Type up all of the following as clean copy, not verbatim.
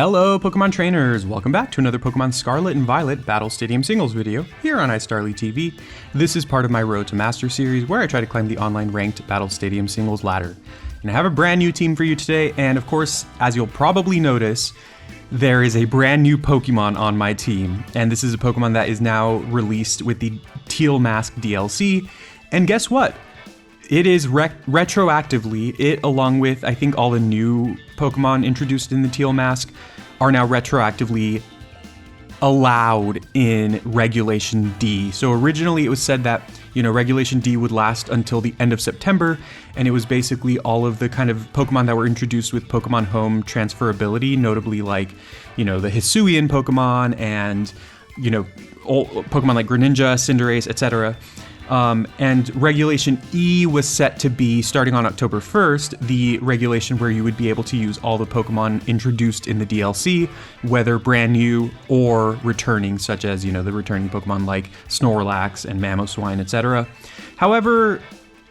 Hello Pokemon trainers, welcome back to another Pokemon Scarlet and Violet Battle Stadium Singles video here on iStarly TV. This is part of my Road to Master series where I try to climb the online ranked Battle Stadium Singles ladder. And I have a brand new team for you today, and of course, as you'll probably notice, there is a brand new Pokemon on my team. And this is a Pokemon that is now released with the Teal Mask DLC. And guess what? It is retroactively, it along with I think all the new Pokemon introduced in the Teal Mask are now retroactively allowed in Regulation D. So originally it was said that, Regulation D would last until the end of September, and it was basically all of the kind of Pokemon that were introduced with Pokemon Home transferability, notably like, the Hisuian Pokemon and, old Pokemon like Greninja, Cinderace, etc. And Regulation E was set to be, starting on October 1st, the regulation where you would be able to use all the Pokemon introduced in the DLC, whether brand new or returning, such as, the returning Pokemon like Snorlax and Mamoswine, etc. However,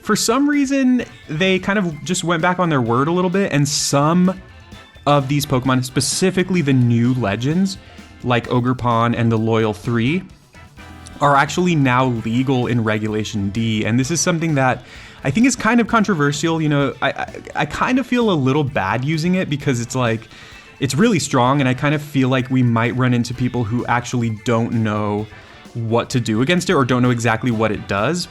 for some reason, they kind of just went back on their word a little bit, and some of these Pokemon, specifically the new legends, like Ogerpon and the Loyal 3, are actually now legal in Regulation D, and this is something that I think is kind of controversial. I kind of feel a little bad using it because it's like, it's really strong, and I kind of feel like we might run into people who actually don't know what to do against it or don't know exactly what it does,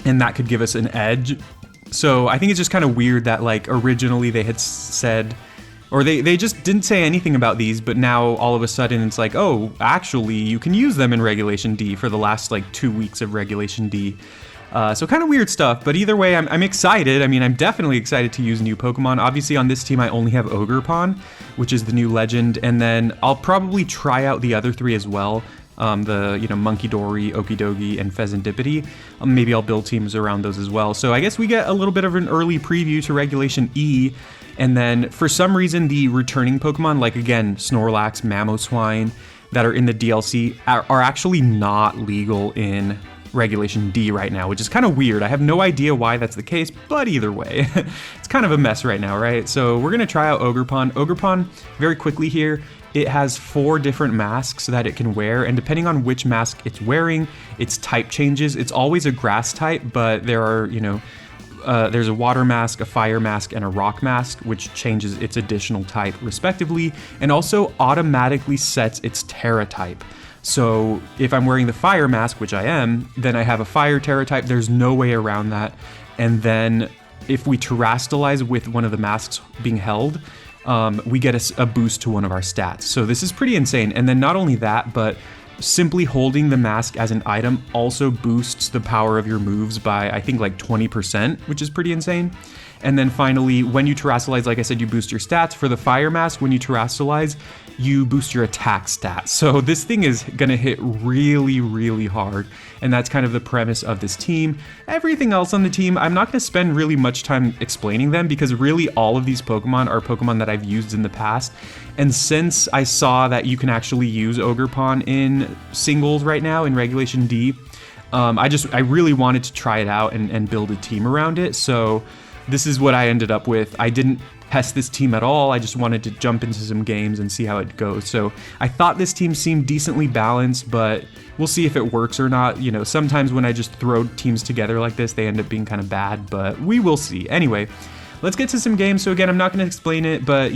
and that could give us an edge. So I think it's just kind of weird that like originally they had said, or they just didn't say anything about these, but now all of a sudden it's like, oh, actually you can use them in Regulation D for the last like 2 weeks of Regulation D. So kind of weird stuff, but either way, I'm excited. I mean, I'm definitely excited to use new Pokemon. Obviously on this team I only have Ogerpon, which is the new legend, and then I'll probably try out the other three as well. The Munkidori, Okidogi, and Fezandipiti. Maybe I'll build teams around those as well. So I guess we get a little bit of an early preview to Regulation E, and then for some reason the returning Pokemon, like again Snorlax, Mamoswine, that are in the DLC are actually not legal in Regulation D right now, which is kind of weird. I have no idea why that's the case, but either way, it's kind of a mess right now, right? So we're gonna try out Ogerpon. Ogerpon, very quickly here, it has 4 different masks that it can wear, and depending on which mask it's wearing, its type changes. It's always a grass type, but there are, there's a water mask, a fire mask, and a rock mask, which changes its additional type respectively, and also automatically sets its Terra type. So if I'm wearing the fire mask, which I am, then I have a fire Terra type. There's no way around that. And then if we terrastalize with one of the masks being held, we get a boost to one of our stats. So this is pretty insane. And then not only that, but simply holding the mask as an item also boosts the power of your moves by, I think, like 20%, which is pretty insane. And then finally, when you terrastalize, like I said, you boost your stats. For the fire mask, when you terrastalize, you boost your attack stats. So this thing is gonna hit really, really hard. And that's kind of the premise of this team. Everything else on the team, I'm not gonna spend really much time explaining them because really all of these Pokemon are Pokemon that I've used in the past. And since I saw that you can actually use Ogerpon in singles right now in Regulation D, I really wanted to try it out and build a team around it. So this is what I ended up with. I didn't test this team at all. I just wanted to jump into some games and see how it goes. So I thought this team seemed decently balanced, but we'll see if it works or not. Sometimes when I just throw teams together like this, they end up being kind of bad, but we will see. Anyway, let's get to some games. So again, I'm not going to explain it, but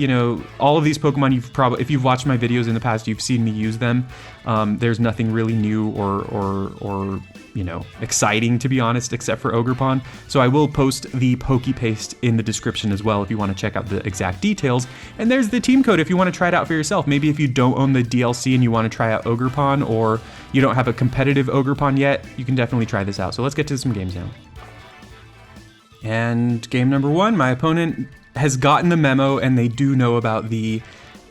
all of these Pokemon, if you've watched my videos in the past, you've seen me use them. There's nothing really new or exciting, to be honest, except for Ogerpon. So I will post the Pokepaste in the description as well if you want to check out the exact details. And there's the team code if you want to try it out for yourself. Maybe if you don't own the DLC and you want to try out Ogerpon, or you don't have a competitive Ogerpon yet, you can definitely try this out. So let's get to some games now. And game number 1, my opponent has gotten the memo and they do know about the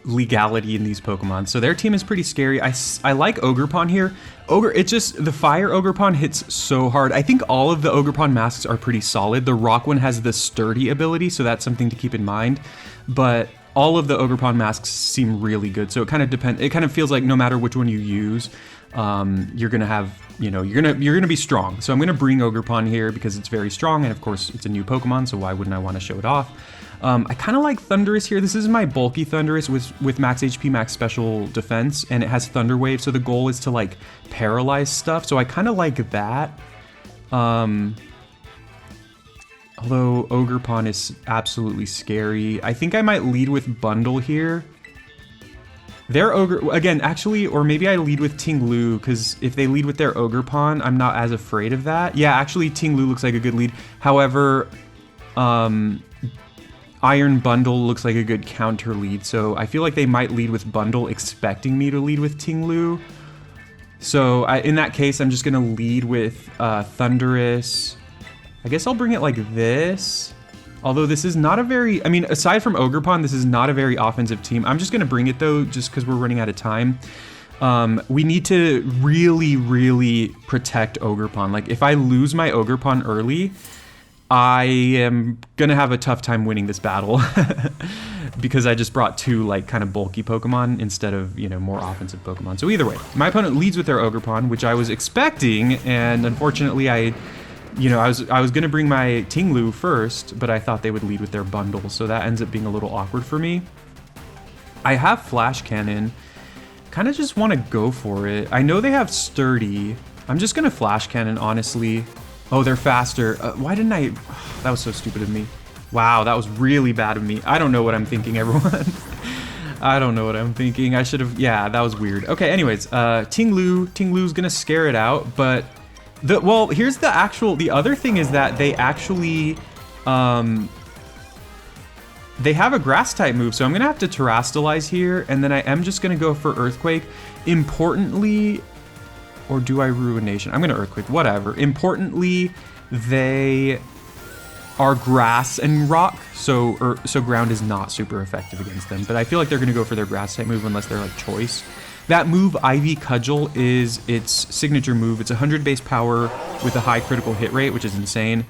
legality in these Pokemon. So their team is pretty scary. I like Ogerpon here. The fire Ogerpon hits so hard. I think all of the Ogerpon masks are pretty solid. The rock one has the sturdy ability, so that's something to keep in mind. But all of the Ogerpon masks seem really good. So it kind of depends. It kind of feels like no matter which one you use, you're gonna have, you know, you're gonna be strong. So I'm gonna bring Ogerpon here because it's very strong, and of course it's a new Pokemon, so why wouldn't I want to show it off? I kind of like Thundurus here. This is my bulky Thundurus with max HP, max special defense, and it has Thunder Wave, so the goal is to like paralyze stuff. So I kind of like that. Although Ogerpon is absolutely scary. I think I might lead with Bundle here. Their Ogre, again, actually, or maybe I lead with Ting-Lu, because if they lead with their Ogerpon, I'm not as afraid of that. Yeah, actually, Ting-Lu looks like a good lead. However, Iron Bundle looks like a good counter lead, so I feel like they might lead with Bundle, expecting me to lead with Ting-Lu. So in that case, I'm just going to lead with Thundurus. I guess I'll bring it like this. Although this is not a very, I mean, aside from Ogerpon, this is not a very offensive team. I'm just going to bring it though, just because we're running out of time. We need to really, really protect Ogerpon. Like if I lose my Ogerpon early, I am going to have a tough time winning this battle. Because I just brought two like kind of bulky Pokemon instead of, you know, more offensive Pokemon. So either way, my opponent leads with their Ogerpon, which I was expecting, and unfortunately I was gonna bring my Ting-Lu first, but I thought they would lead with their Bundle, so that ends up being a little awkward for me. I have Flash Cannon, kind of just want to go for it. I know they have Sturdy. I'm just gonna Flash Cannon, honestly. Oh, they're faster. Why didn't I? That was so stupid of me. Wow, that was really bad of me. I don't know what I'm thinking, everyone. I don't know what I'm thinking. I should have. Yeah, that was weird. Okay, anyways, Ting-Lu's gonna scare it out, but. Well, here's the other thing is that they actually, they have a grass type move, so I'm gonna have to Terrastalize here, and then I am just gonna go for Earthquake. Importantly, or do I Ruination? I'm gonna Earthquake, whatever. Importantly, they are grass and rock, so ground is not super effective against them, but I feel like they're gonna go for their grass type move unless they're like choice. That move, Ivy Cudgel, is its signature move. It's 100 base power with a high critical hit rate, which is insane.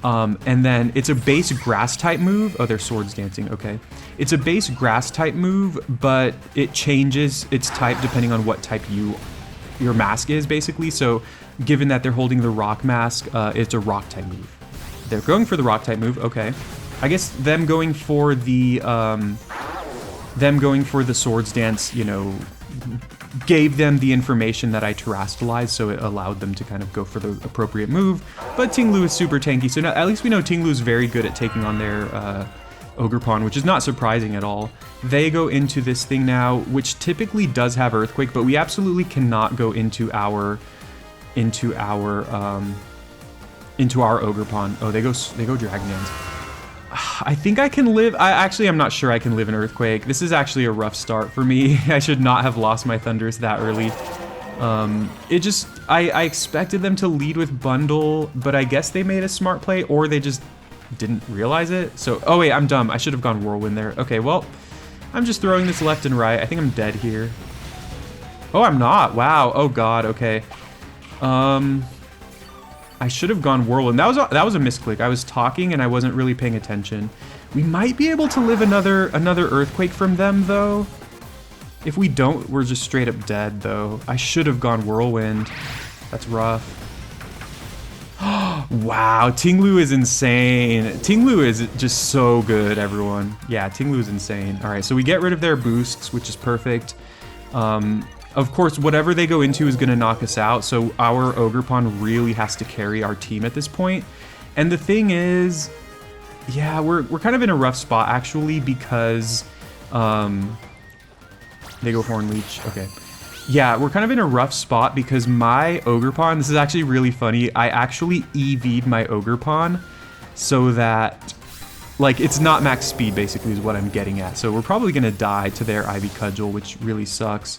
And then it's a base grass type move. Oh, they're Swords Dancing, okay. It's a base grass type move, but it changes its type depending on what type your mask is, basically. So given that they're holding the rock mask, it's a rock type move. They're going for the rock type move, okay. I guess them going for the Swords Dance, you know, gave them the information that I Terrastalized, so it allowed them to kind of go for the appropriate move. But Ting-Lu is super tanky, so now at least we know Ting-Lu is very good at taking on their Ogerpon, which is not surprising at all. They go into this thing now, which typically does have Earthquake, but we absolutely cannot go into our Ogerpon. Oh, they go Dragon Dance. I think I can live. I'm not sure I can live in Earthquake. This is actually a rough start for me. I should not have lost my Thundurus that early. I expected them to lead with Bundle, but I guess they made a smart play, or they just didn't realize it. So, oh wait, I'm dumb. I should have gone Whirlwind there. Okay, well, I'm just throwing this left and right. I think I'm dead here. Oh, I'm not. Wow. Oh God. Okay. I should have gone Whirlwind. That was a misclick. I was talking and I wasn't really paying attention. We might be able to live another Earthquake from them, though. If we don't, we're just straight up dead, though. I should have gone Whirlwind. That's rough. Wow, Ting-Lu is insane. Ting-Lu is just so good, everyone. Yeah, Ting-Lu is insane. All right, so we get rid of their boosts, which is perfect. Of course, whatever they go into is going to knock us out, so our Ogerpon really has to carry our team at this point. And the thing is, yeah, we're kind of in a rough spot, actually, because they go Horn Leech. Okay. Yeah, we're kind of in a rough spot because my Ogerpon, this is actually really funny, I actually EV'd my Ogerpon so that, like, it's not max speed, basically, is what I'm getting at. So we're probably going to die to their Ivy Cudgel, which really sucks.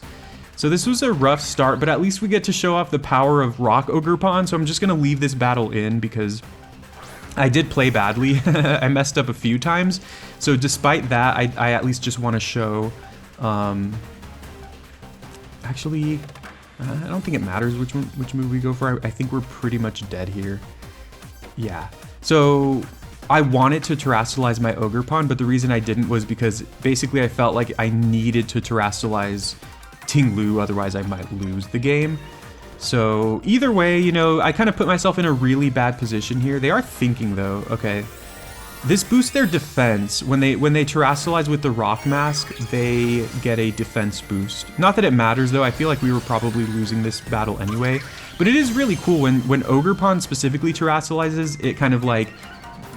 So this was a rough start, but at least we get to show off the power of Rock Ogerpon, so I'm just going to leave this battle in because I did play badly. I messed up a few times, so despite that, I at least just want to show... Actually, I don't think it matters which move we go for. I think we're pretty much dead here. Yeah. So I wanted to Terrastalize my Ogerpon, but the reason I didn't was because basically I felt like I needed to Terrastalize Ting-Lu, otherwise I might lose the game. So either way, you know, I kind of put myself in a really bad position here. They are thinking though, okay. This boosts their defense. When they terrestrialize with the Rock Mask, they get a defense boost. Not that it matters though, I feel like we were probably losing this battle anyway. But it is really cool when Ogerpon specifically terrestrializes, it kind of like,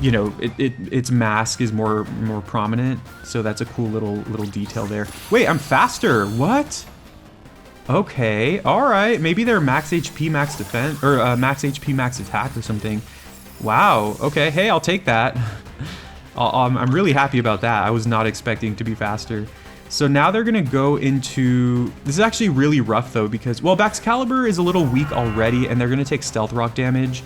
you know, its mask is more prominent. So that's a cool little detail there. Wait, I'm faster, what? Okay, all right, maybe they're max HP, max defense, or max HP, max attack or something. Wow, okay, hey, I'll take that. I'm really happy about that. I was not expecting to be faster. So now they're gonna go into, this is actually really rough though, because, well, Baxcalibur is a little weak already and they're gonna take Stealth Rock damage.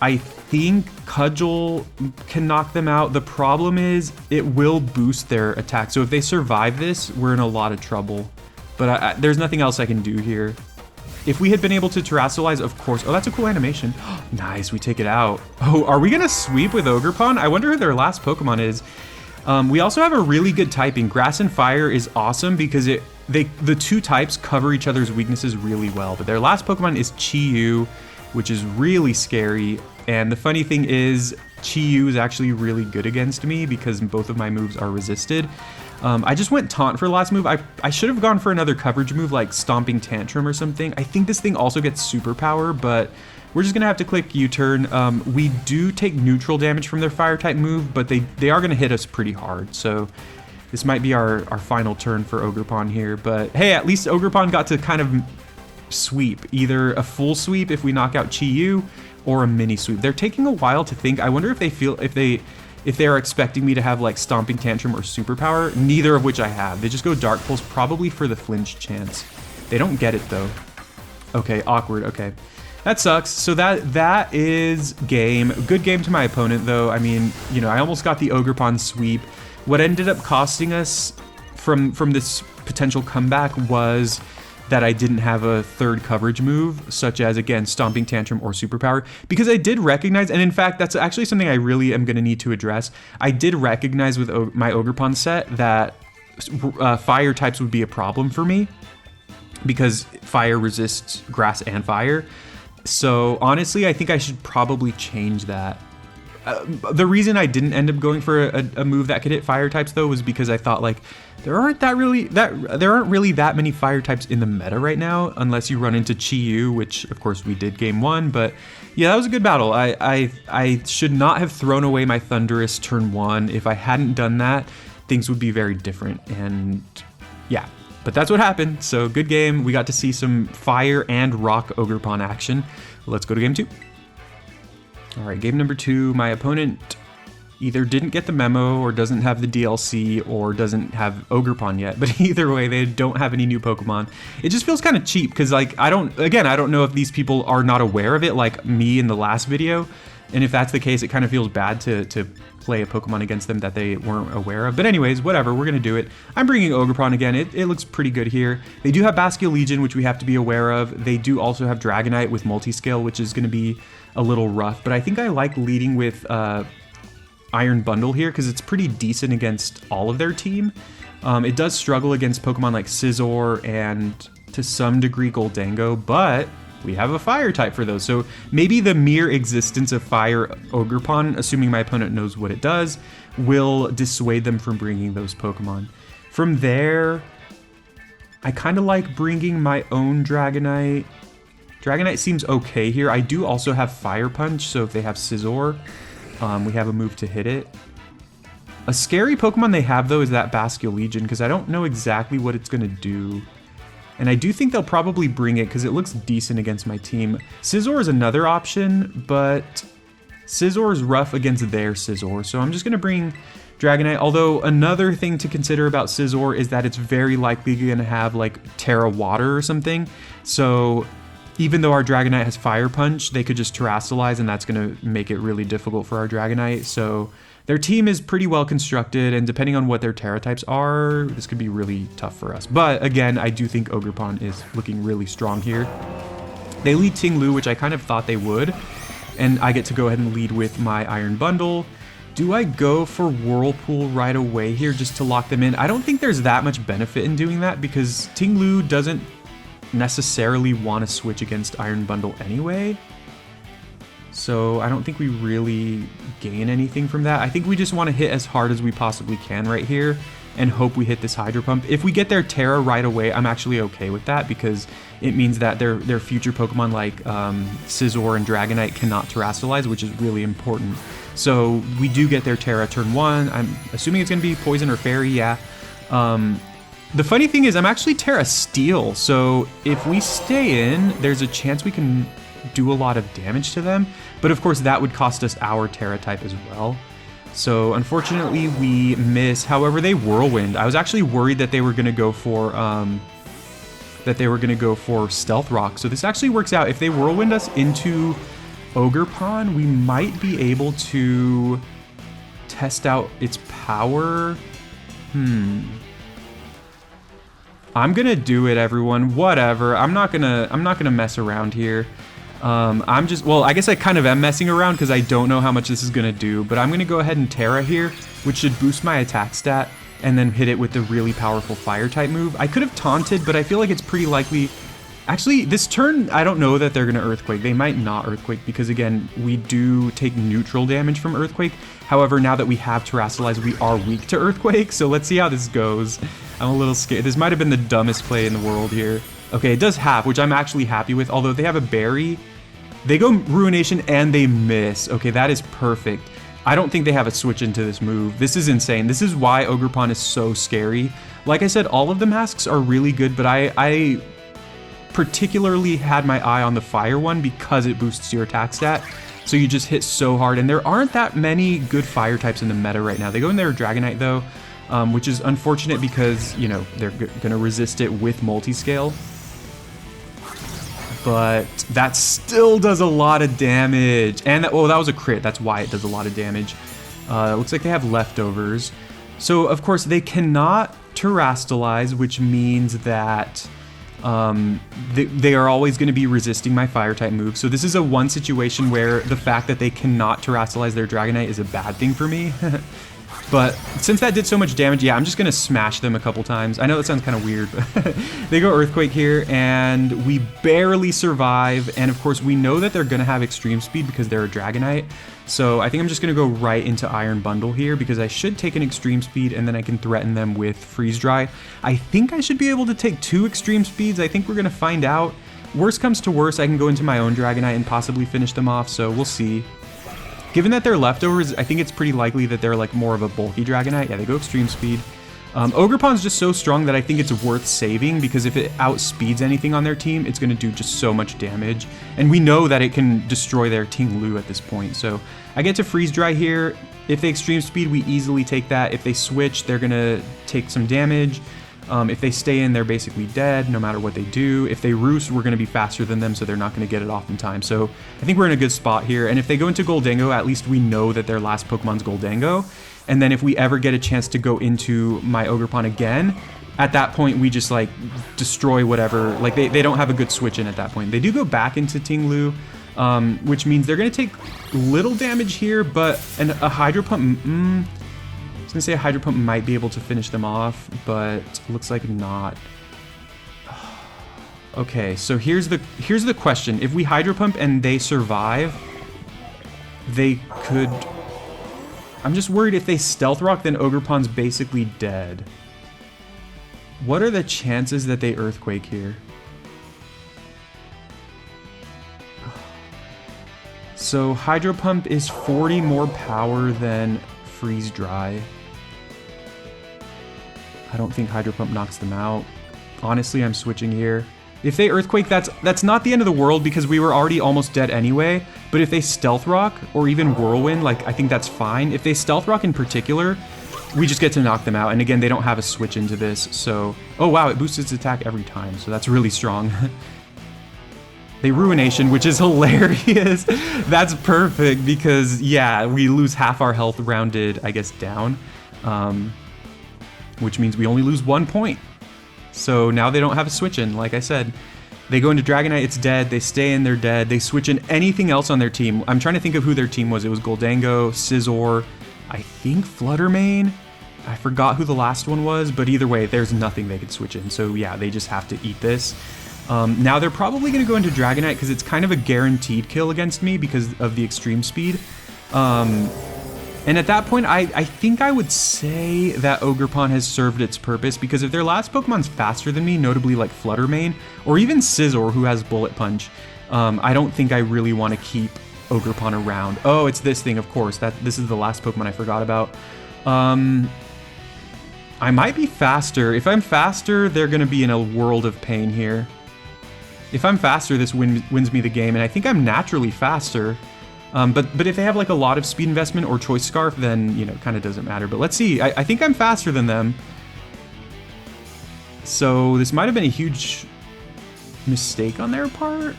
I think Cudgel can knock them out. The problem is it will boost their attack. So if they survive this, we're in a lot of trouble. But there's nothing else I can do here. If we had been able to terrestrialize, of course. Oh, that's a cool animation. Nice, we take it out. Oh, are we gonna sweep with Ogerpon? I wonder who their last Pokemon is. We also have a really good typing. Grass and Fire is awesome because the two types cover each other's weaknesses really well. But their last Pokemon is Chi-Yu, which is really scary. And the funny thing is, Chi-Yu is actually really good against me because both of my moves are resisted. I just went Taunt for the last move. I should have gone for another coverage move like Stomping Tantrum or something. I think this thing also gets Superpower, but we're just gonna have to click U-turn. We do take neutral damage from their Fire type move, but they are gonna hit us pretty hard. So this might be our final turn for Ogerpon here. But hey, at least Ogerpon got to kind of sweep. Either a full sweep if we knock out Chi-Yu, or a mini sweep. They're taking a while to think. I wonder if they are expecting me to have like Stomping Tantrum or Superpower, neither of which I have. They just go Dark Pulse, probably for the flinch chance. They don't get it though. Okay, awkward, okay. That sucks. So that is game. Good game to my opponent though. I mean, you know, I almost got the Ogerpon sweep. What ended up costing us from this potential comeback was that I didn't have a third coverage move, such as, again, Stomping Tantrum or Superpower, because I did recognize, and in fact, that's actually something I really am going to need to address. I did recognize with my Ogerpon set that fire types would be a problem for me, because fire resists grass and fire. So honestly, I think I should probably change that. The reason I didn't end up going for a move that could hit fire types though was because I thought like there aren't really that many fire types in the meta right now, unless you run into Chi-Yu, which of course we did game 1. But yeah, that was a good battle. I should not have thrown away my Thundurus turn 1. If I hadn't done that, things would be very different. And yeah, but that's what happened. So good game. We got to see some fire and rock Ogerpon action. Let's go to game 2. All right, game number 2, my opponent either didn't get the memo or doesn't have the DLC or doesn't have Ogerpon yet, but either way, they don't have any new Pokemon. It just feels kind of cheap because like, I don't know if these people are not aware of it like me in the last video. And if that's the case, it kind of feels bad to play a Pokemon against them that they weren't aware of. But anyways, whatever, we're gonna do it. I'm bringing Ogerpon again. It looks pretty good here. They do have Bascule Legion, which we have to be aware of. They do also have Dragonite with Multiscale, which is gonna be a little rough. But I think I like leading with Iron Bundle here because it's pretty decent against all of their team. It does struggle against Pokemon like Scizor and to some degree Goldango, but we have a fire type for those. So maybe the mere existence of fire Ogerpon, assuming my opponent knows what it does, will dissuade them from bringing those Pokemon. From there, I kind of like bringing my own Dragonite. Dragonite seems okay here. I do also have Fire Punch, so if they have Scizor, we have a move to hit it. A scary Pokemon they have, though, is that Bascule Legion, because I don't know exactly what it's going to do. And I do think they'll probably bring it, because it looks decent against my team. Scizor is another option, but Scizor is rough against their Scizor, so I'm just going to bring Dragonite. Although, another thing to consider about Scizor is that it's very likely going to have, like, Terra Water or something. So even though our Dragonite has Fire Punch, they could just terrestrialize, and that's going to make it really difficult for our Dragonite. So their team is pretty well constructed, and depending on what their Terra types are, this could be really tough for us. But again, I do think Ogerpon is looking really strong here. They lead Ting-Lu, which I kind of thought they would, and I get to go ahead and lead with my Iron Bundle. Do I go for Whirlpool right away here just to lock them in? I don't think there's that much benefit in doing that because Ting-Lu doesn't necessarily want to switch against Iron Bundle anyway. So I don't think we really gain anything from that. I think we just want to hit as hard as we possibly can right here and hope we hit this Hydro Pump. If we get their Terra right away, I'm actually okay with that because it means that their future Pokemon like Scizor and Dragonite cannot Terrasilize, which is really important. So we do get their Terra turn 1. I'm assuming it's going to be Poison or Fairy, yeah. The funny thing is I'm actually Terra Steel, so if we stay in, there's a chance we can do a lot of damage to them. But of course that would cost us our Terra type as well. So unfortunately we miss. However, they Whirlwind. I was actually worried that they were going to go for Stealth Rock. So this actually works out. If they Whirlwind us into Ogerpon, we might be able to test out its power. I'm gonna do it, everyone. Whatever. I'm not gonna mess around here. Well, I guess I kind of am messing around because I don't know how much this is gonna do, but I'm gonna go ahead and Terra here, which should boost my attack stat, and then hit it with the really powerful Fire type move. I could have taunted, but I feel like it's pretty likely. Actually, this turn, I don't know that they're gonna Earthquake. They might not Earthquake because, again, we do take neutral damage from Earthquake. However, now that we have Terrasilize, we are weak to Earthquake, so let's see how this goes. I'm a little scared. This might have been the dumbest play in the world here. Okay, it does half, which I'm actually happy with, although they have a Berry. They go Ruination and they miss. Okay, that is perfect. I don't think they have a switch into this move. This is insane. This is why Ogerpon is so scary. Like I said, all of the masks are really good, but I particularly had my eye on the Fire one because it boosts your attack stat. So you just hit so hard, and there aren't that many good Fire types in the meta right now. They go in there Dragonite though, which is unfortunate because, you know, they're gonna resist it with multiscale. But that still does a lot of damage. And that was a crit. That's why it does a lot of damage. It looks like they have leftovers. So, of course, they cannot Terrasilize, which means that they are always going to be resisting my Fire-type move. So this is a one situation where the fact that they cannot Terrasilize their Dragonite is a bad thing for me. But since that did so much damage, yeah, I'm just going to smash them a couple times. I know that sounds kind of weird, but they go Earthquake here, and we barely survive. And of course, we know that they're going to have Extreme Speed because they're a Dragonite. So I think I'm just going to go right into Iron Bundle here because I should take an Extreme Speed, and then I can threaten them with Freeze Dry. I think I should be able to take 2 Extreme Speeds. I think we're going to find out. Worst comes to worst, I can go into my own Dragonite and possibly finish them off, so we'll see. Given that they're leftovers, I think it's pretty likely that they're like more of a bulky Dragonite. Yeah, they go Extreme Speed. Ogerpon's just so strong that I think it's worth saving because if it outspeeds anything on their team, it's going to do just so much damage. And we know that it can destroy their Ting-Lu at this point. So I get to Freeze Dry here. If they Extreme Speed, we easily take that. If they switch, they're going to take some damage. If they stay in, they're basically dead no matter what they do. If they roost, we're going to be faster than them, so they're not going to get it off in time. So I think we're in a good spot here. And if they go into Goldango, at least we know that their last Pokemon's Goldango. And then if we ever get a chance to go into my Ogerpon again, at that point we just like destroy whatever. Like they don't have a good switch in at that point. They do go back into Ting-Lu, which means they're going to take little damage here, but a Hydro Pump... I was gonna say a Hydro Pump might be able to finish them off, but looks like not. Okay, so here's the question. If we Hydro Pump and they survive, they could... I'm just worried if they Stealth Rock, then Ogerpon's basically dead. What are the chances that they Earthquake here? So Hydro Pump is 40 more power than Freeze Dry. I don't think Hydro Pump knocks them out. Honestly, I'm switching here. If they Earthquake, that's not the end of the world because we were already almost dead anyway. But if they Stealth Rock or even Whirlwind, like I think that's fine. If they Stealth Rock in particular, we just get to knock them out. And again, they don't have a switch into this, so... Oh wow, it boosts its attack every time, so that's really strong. They Ruination, which is hilarious. That's perfect because, yeah, we lose half our health rounded, I guess, down. Which means we only lose 1 point. So now they don't have a switch in, like I said. They go into Dragonite, it's dead. They stay in, they're dead. They switch in anything else on their team. I'm trying to think of who their team was. It was Goldango, Scizor, I think Flutter Mane. I forgot who the last one was, but either way, there's nothing they could switch in. So yeah, they just have to eat this. Now they're probably going to go into Dragonite because it's kind of a guaranteed kill against me because of the extreme speed. And at that point, I think I would say that Ogerpon has served its purpose, because if their last Pokemon's faster than me, notably like Flutter Mane, or even Scizor, who has Bullet Punch, I don't think I really want to keep Ogerpon around. Oh, it's this thing, of course. This is the last Pokemon I forgot about. I might be faster. If I'm faster, they're going to be in a world of pain here. If I'm faster, this wins me the game, and I think I'm naturally faster. But if they have like a lot of speed investment or Choice Scarf, then, you know, it kind of doesn't matter. But let's see. I think I'm faster than them. So this might have been a huge mistake on their part.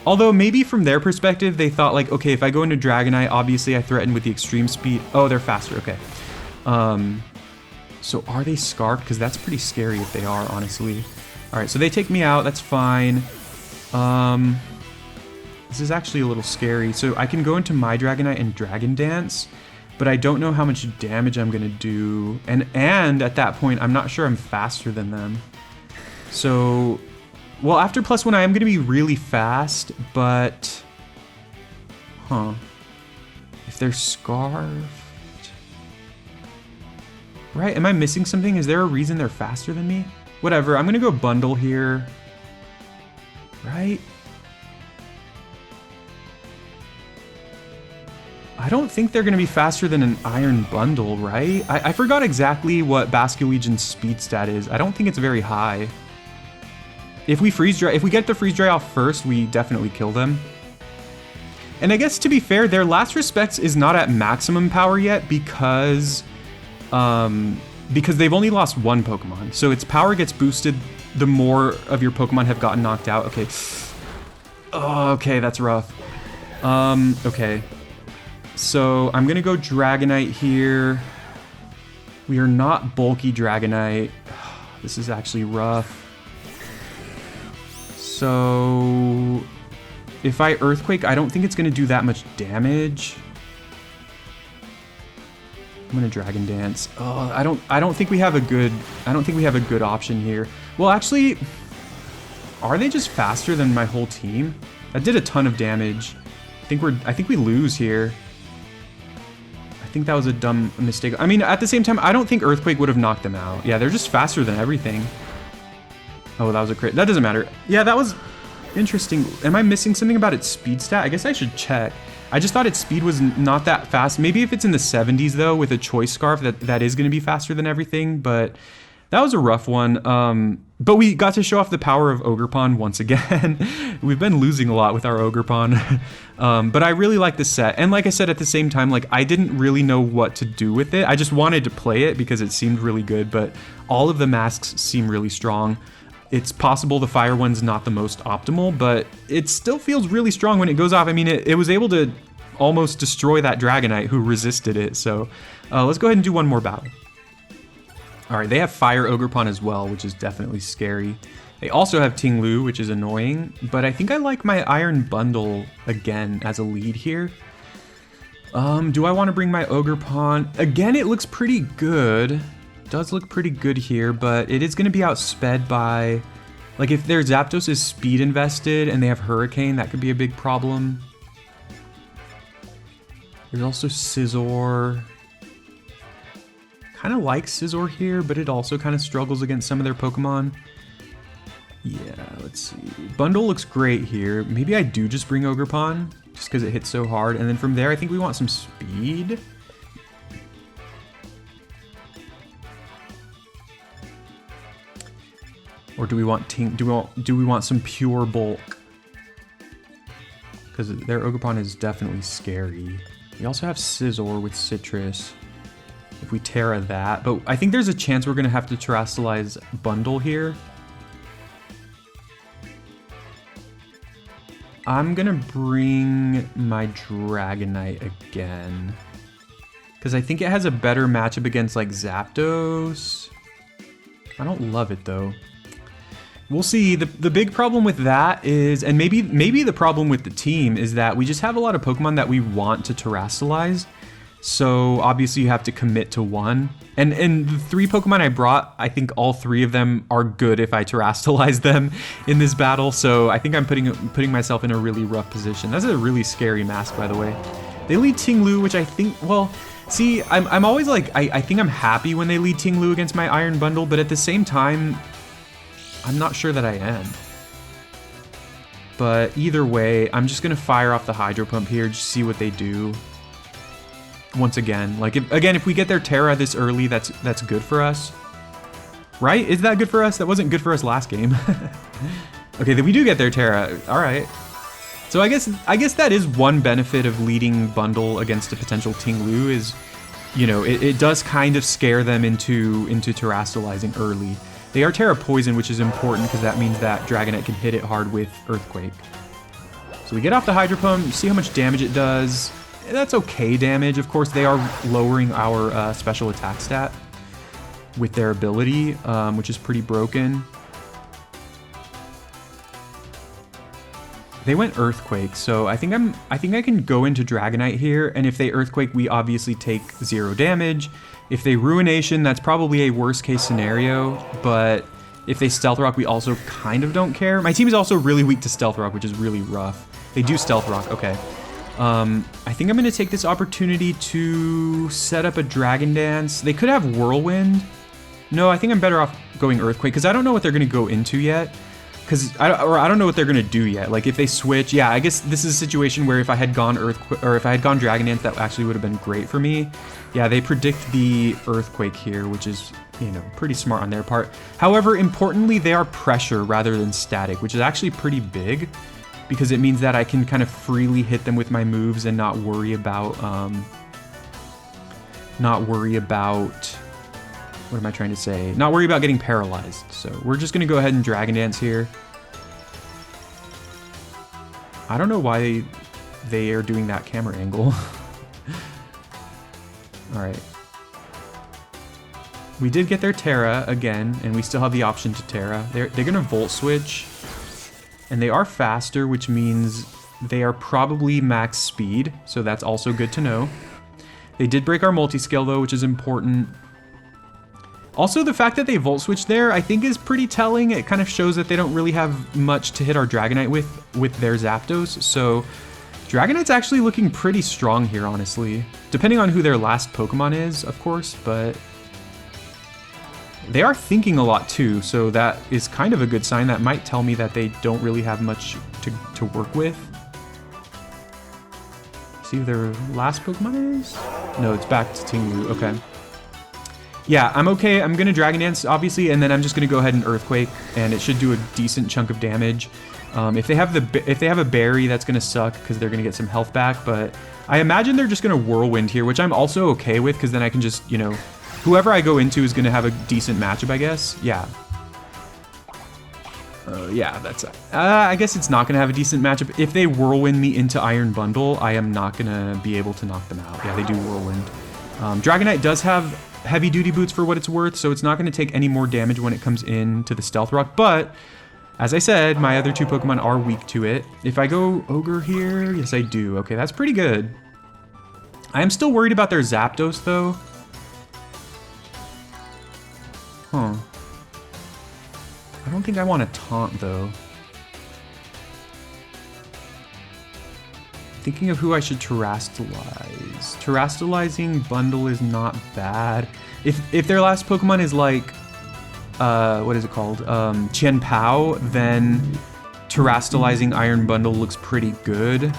Although maybe from their perspective, they thought like, okay, if I go into Dragonite, obviously I threaten with the extreme speed. Oh, they're faster. Okay. So are they Scarfed? Because that's pretty scary if they are, honestly. All right, so they take me out. That's fine. This is actually a little scary. So I can go into my Dragonite and Dragon Dance, but I don't know how much damage I'm gonna do. And at that point, I'm not sure I'm faster than them. So, well, after +1, I am gonna be really fast, but, if they're Scarfed, right? Am I missing something? Is there a reason they're faster than me? Whatever, I'm gonna go Bundle here, right? I don't think they're going to be faster than an Iron Bundle, right? I forgot exactly what Basculegion's speed stat is. I don't think it's very high. If we get the Freeze Dry off first, we definitely kill them. And I guess, to be fair, their Last Respects is not at maximum power yet because they've only lost one Pokemon. So its power gets boosted the more of your Pokemon have gotten knocked out. Okay. Oh, okay, that's rough. Okay. So I'm gonna go Dragonite here. We are not bulky Dragonite. This is actually rough. So if I Earthquake, I don't think it's gonna do that much damage. I'm gonna Dragon Dance. Oh, I don't think we have a good option here. Well, actually, are they just faster than my whole team? That did a ton of damage. I think we lose here. I think that was a dumb mistake. I mean, at the same time, I don't think Earthquake would have knocked them out. Yeah, they're just faster than everything. Oh, that was a crit. That doesn't matter. Yeah, that was interesting. Am I missing something about its speed stat? I guess I should check. I just thought its speed was not that fast. Maybe if it's in the 70s, though, with a Choice Scarf, that is going to be faster than everything. But that was a rough one. But we got to show off the power of Ogerpon once again. We've been losing a lot with our Ogerpon. But I really like the set. And like I said, at the same time, like, I didn't really know what to do with it. I just wanted to play it because it seemed really good. But all of the masks seem really strong. It's possible the fire one's not the most optimal, but it still feels really strong when it goes off. I mean, it was able to almost destroy that Dragonite who resisted it. So let's go ahead and do one more battle. All right, they have Fire Ogerpon as well, which is definitely scary. They also have Ting-Lu, which is annoying, but I think I like my Iron Bundle again as a lead here. Do I want to bring my Ogerpon? Again, it looks pretty good. Does look pretty good here, but it is going to be outsped by, like, if their Zapdos is speed invested and they have Hurricane, that could be a big problem. There's also Scizor. Kind of like Scizor here, but it also kind of struggles against some of their Pokemon. Yeah, let's see. Bundle looks great here. Maybe I do just bring Ogerpon, just because it hits so hard. And then from there, I think we want some speed. Or do we want do we want some pure bulk? Because their Ogerpon is definitely scary. We also have Scizor with Citrus. If we Terra that, but I think there's a chance we're gonna have to Terrasilize Bundle here. I'm gonna bring my Dragonite again, because I think it has a better matchup against like Zapdos. I don't love it though. We'll see. The big problem with that is, and maybe the problem with the team is that we just have a lot of Pokemon that we want to Terrasilize. So obviously you have to commit to one. And the 3 Pokemon I brought, I think all 3 of them are good if I terrestrialize them in this battle. So I think I'm putting myself in a really rough position. That's a really scary mask, by the way. They lead Ting-Lu, which I think, well, see, I'm always like, I think I'm happy when they lead Ting-Lu against my Iron Bundle, but at the same time, I'm not sure that I am. But either way, I'm just gonna fire off the Hydro Pump here, just see what they do. Once again, like if we get their Terra this early, that's good for us, right? Is that good for us? That wasn't good for us last game. Okay, then we do get their Terra. All right. So I guess that is one benefit of leading Bundle against a potential Ting-Lu is, you know, it does kind of scare them into terrestrializing early. They are Terra Poison, which is important because that means that Dragonite can hit it hard with Earthquake. So we get off the Hydro Pump, see how much damage it does. That's okay damage. Of course, they are lowering our special attack stat with their ability, which is pretty broken. They went Earthquake, so I think I can go into Dragonite here, and if they Earthquake, we obviously take 0 damage. If they Ruination, that's probably a worst case scenario, but if they Stealth Rock, we also kind of don't care. My team is also really weak to Stealth Rock, which is really rough. They do Stealth Rock, okay. I think I'm going to take this opportunity to set up a Dragon Dance. They could have Whirlwind. No, I think I'm better off going Earthquake, because I don't know what they're going to go into yet. I don't know what they're going to do yet. Like, if they switch, yeah, I guess this is a situation where if I had gone Earthquake, or if I had gone Dragon Dance, that actually would have been great for me. Yeah, they predict the Earthquake here, which is, you know, pretty smart on their part. However, importantly, they are Pressure rather than Static, which is actually pretty big, because it means that I can kind of freely hit them with my moves and not worry about, what am I trying to say? Not worry about getting paralyzed. So we're just gonna go ahead and Dragon Dance here. I don't know why they are doing that camera angle. All right. We did get their Terra again, and we still have the option to Terra. They're gonna Volt Switch, and they are faster, which means they are probably max speed. So that's also good to know. They did break our multi-scale though, which is important. Also, the fact that they Volt Switch there, I think is pretty telling. It kind of shows that they don't really have much to hit our Dragonite with their Zapdos. So Dragonite's actually looking pretty strong here, honestly. Depending on who their last Pokemon is, of course, but they are thinking a lot too, so that is kind of a good sign. That might tell me that they don't really have much to work with. See who their last Pokemon is? No, it's back to Ting-Lu, okay. Yeah, I'm okay. I'm gonna Dragon Dance, obviously, and then I'm just gonna go ahead and Earthquake, and it should do a decent chunk of damage. If they have a berry, that's gonna suck because they're gonna get some health back. But I imagine they're just gonna Whirlwind here, which I'm also okay with because then I can just, you know, whoever I go into is gonna have a decent matchup, I guess. Yeah. Yeah, that's. I guess it's not gonna have a decent matchup. If they Whirlwind me into Iron Bundle, I am not gonna be able to knock them out. Yeah, they do Whirlwind. Dragonite does have heavy duty boots for what it's worth, so it's not going to take any more damage when it comes into the Stealth Rock, but as I said, my other 2 Pokemon are weak to it. If I go Ogre here, yes I do. Okay, that's pretty good. I am still worried about their Zapdos though. Huh. I don't think I want to taunt though. Thinking of who I should terrestrialize. Terrestrializing Bundle is not bad. If their last Pokemon is like, what is it called? Qian Pao, then terrestrializing Iron Bundle looks pretty good.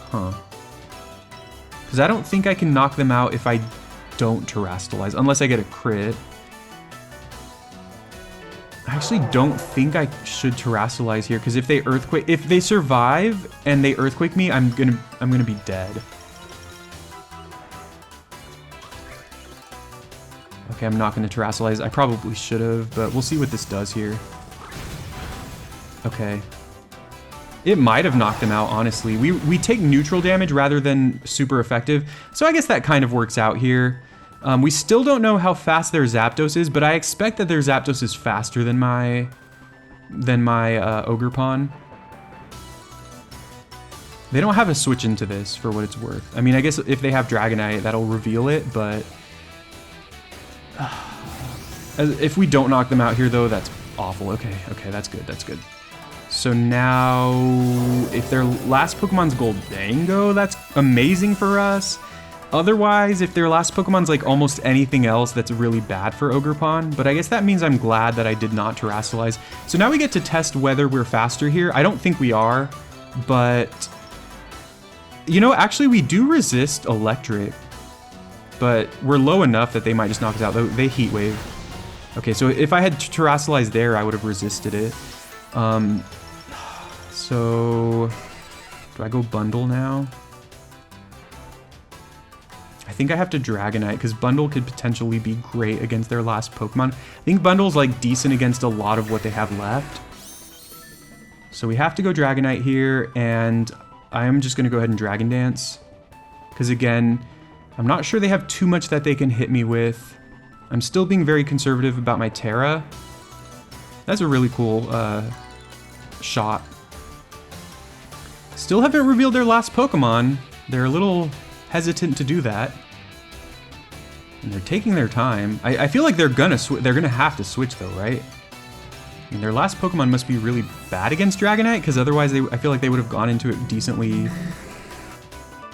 Huh. Because I don't think I can knock them out if I don't terrestrialize, unless I get a crit. I actually don't think I should terrestrialize here because if they survive and they Earthquake me, I'm gonna be dead. Okay, I'm not gonna terrestrialize. I probably should have, but we'll see what this does here. Okay. It might have knocked them out, honestly. We take neutral damage rather than super effective, so I guess that kind of works out here. We still don't know how fast their Zapdos is, but I expect that their Zapdos is faster than my Ogerpon. They don't have a switch into this for what it's worth. I mean, I guess if they have Dragonite, that'll reveal it, but... if we don't knock them out here, though, that's awful. Okay, that's good, that's good. So now, if their last Pokemon's Goldango, that's amazing for us. Otherwise, if their last Pokemon's like almost anything else, that's really bad for Ogerpon. But I guess that means I'm glad that I did not Terrasilize. So now we get to test whether we're faster here. I don't think we are, but... You know, actually we do resist Electric, but we're low enough that they might just knock us out. They Heat Wave. Okay, so if I had Terrasilize there, I would have resisted it. So... Do I go Bundle now? I think I have to Dragonite, because Bundle could potentially be great against their last Pokemon. I think Bundle's like decent against a lot of what they have left. So we have to go Dragonite here, and I am just going to go ahead and Dragon Dance. Because again, I'm not sure they have too much that they can hit me with. I'm still being very conservative about my Terra. That's a really cool shot. Still haven't revealed their last Pokemon. They're a little hesitant to do that. And they're taking their time. I feel like they're gonna have to switch though, right? I mean, their last Pokemon must be really bad against Dragonite, because otherwise I feel like they would have gone into it decently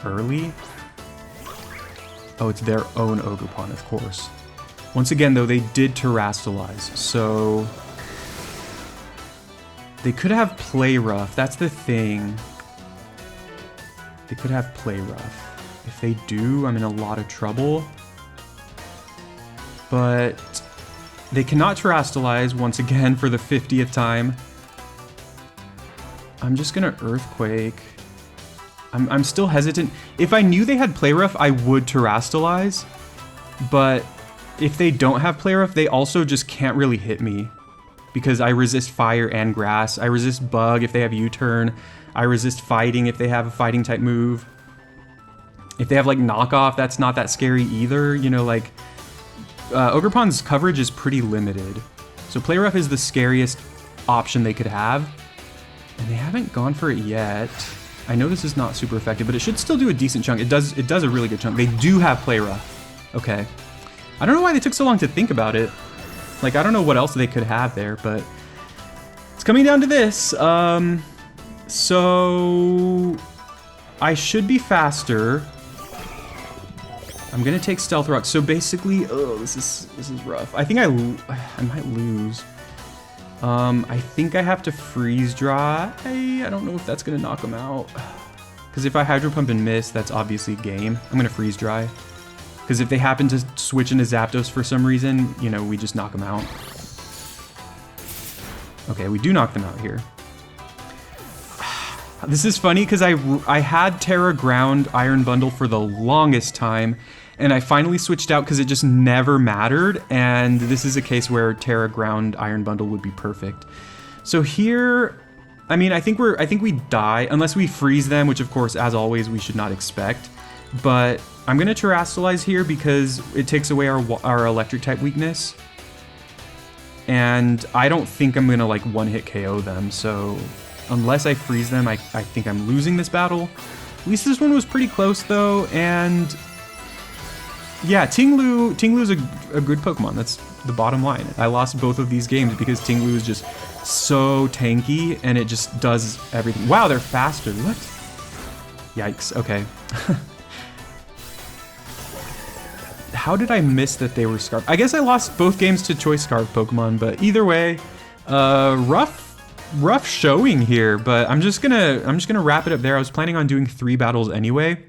early. Oh, it's their own Ogerpon, of course. Once again, though, they did Terrasilize, so... They could have Play Rough, that's the thing. They could have Play Rough. If they do, I'm in a lot of trouble. But they cannot Terrasilize once again for the 50th time. I'm just gonna Earthquake. I'm still hesitant. If I knew they had Play Rough, I would Terrasilize. But if they don't have Play Rough, they also just can't really hit me. Because I resist Fire and Grass. I resist Bug if they have U-Turn. I resist Fighting if they have a Fighting type move. If they have like Knockoff, that's not that scary either. You know, like... Ogerpon's coverage is pretty limited. So Play Rough is the scariest option they could have. And they haven't gone for it yet. I know this is not super effective, but it should still do a decent chunk. It does a really good chunk. They do have Play Rough. Okay. I don't know why they took so long to think about it. Like, I don't know what else they could have there, but... It's coming down to this. So... I should be faster. I'm gonna take Stealth Rock. So basically... Oh, this is rough. I think I might lose. I think I have to Freeze Dry. I don't know if that's gonna knock them out. Because if I Hydro Pump and miss, that's obviously game. I'm gonna Freeze Dry. Because if they happen to switch into Zapdos for some reason, you know, we just knock them out. Okay, we do knock them out here. This is funny because I had Terra Ground Iron Bundle for the longest time, and I finally switched out because it just never mattered, and this is a case where Terra Ground Iron Bundle would be perfect. So here, I mean, I think we die, unless we freeze them, which of course, as always, we should not expect. But I'm gonna Terrasilize here because it takes away our electric type weakness. And I don't think I'm gonna like one-hit KO them, so unless I freeze them, I think I'm losing this battle. At least this one was pretty close though, and yeah, Ting-Lu's a good Pokemon, that's the bottom line. I lost both of these games because Ting-Lu is just so tanky and it just does everything. Wow, they're faster, what? Yikes, okay. How did I miss that they were Scarf? I guess I lost both games to Choice Scarf Pokemon, but either way, rough showing here. But I'm just gonna wrap it up there. I was planning on doing 3 battles anyway,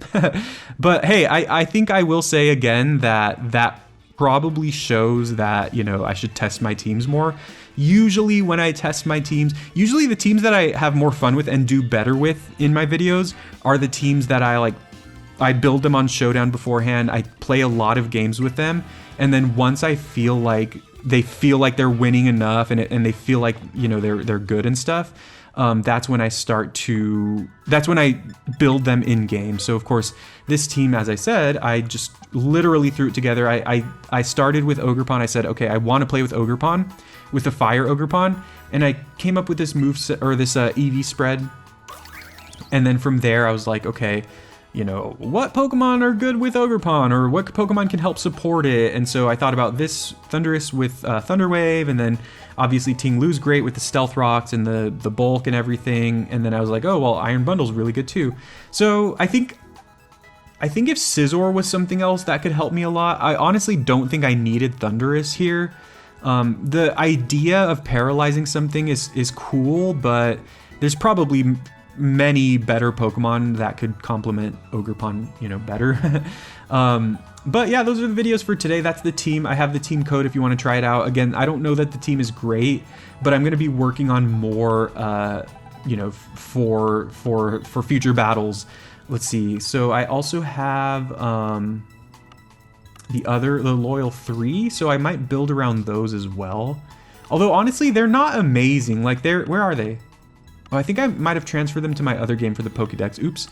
but hey, I think I will say again that probably shows that, you know, I should test my teams more. Usually when I test my teams, usually the teams that I have more fun with and do better with in my videos are the teams that I build them on Showdown beforehand, I play a lot of games with them, and then once I feel like they're winning enough and they feel like, you know, they're good and stuff, that's when I build them in game. So of course, this team, as I said, I just literally threw it together. I started with Ogerpon. I said, okay, I want to play with Ogerpon, with the Fire Ogerpon, and I came up with this move set, or this EV spread. And then from there, I was like, okay, you know, what Pokemon are good with Ogerpon, or what Pokemon can help support it? And so I thought about this Thundurus with Thunder Wave, and then obviously Ting-Lu's great with the Stealth Rocks and the bulk and everything. And then I was like, oh, well, Iron Bundle's really good too. So I think if Scizor was something else, that could help me a lot. I honestly don't think I needed Thundurus here. The idea of paralyzing something is cool, but there's probably many better Pokemon that could complement Ogerpon, you know, better. But yeah, those are the videos for today. That's the team. I have the team code if you want to try it out. Again, I don't know that the team is great, but I'm going to be working on more, you know, for future battles. Let's see. So I also have the Loyal 3, so I might build around those as well. Although honestly, they're not amazing. Like where are they? Oh, I think I might have transferred them to my other game for the Pokédex. Oops.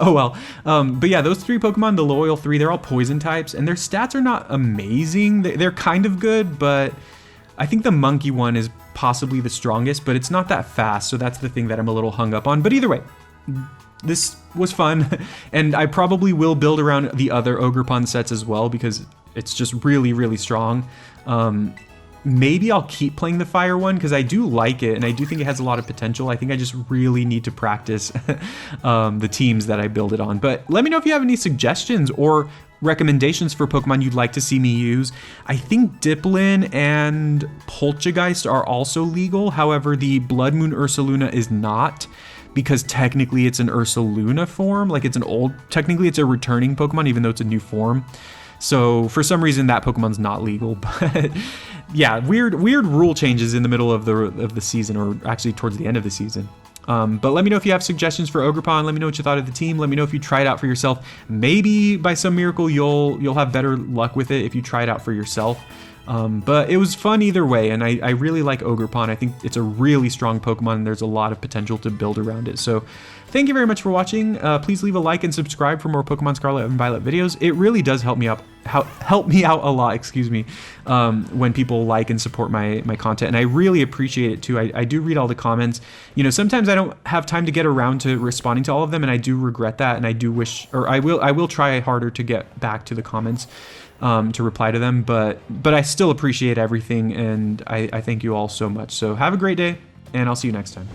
Oh well. But yeah, those 3 Pokemon, the Loyal 3, they're all poison types, and their stats are not amazing. They're kind of good, but I think the Monkey one is possibly the strongest, but it's not that fast, so that's the thing that I'm a little hung up on. But either way, this was fun, and I probably will build around the other Ogerpon sets as well, because it's just really, really strong. Maybe I'll keep playing the fire one because I do like it and I do think it has a lot of potential. I think I just really need to practice the teams that I build it on. But let me know if you have any suggestions or recommendations for Pokemon you'd like to see me use. I think Diplin and Poltergeist are also legal. However, the Blood Moon Ursaluna is not, because technically it's an Ursaluna form. Like technically it's a returning Pokemon, even though it's a new form. So for some reason that Pokemon's not legal, but yeah, weird rule changes in the middle of the season, or actually towards the end of the season. But let me know if you have suggestions for Ogerpon. Let me know what you thought of the team. Let me know if you try it out for yourself. Maybe by some miracle you'll have better luck with it if you try it out for yourself. But it was fun either way, and I really like Ogerpon. I think it's a really strong Pokemon, and there's a lot of potential to build around it. So thank you very much for watching. Please leave a like and subscribe for more Pokemon Scarlet and Violet videos. It really does help me out a lot, excuse me, when people like and support my content, and I really appreciate it too. I do read all the comments. You know, sometimes I don't have time to get around to responding to all of them, and I do regret that, and I do wish, or I will try harder to get back to the comments, to reply to them, but I still appreciate everything, and I thank you all so much. So have a great day, and I'll see you next time.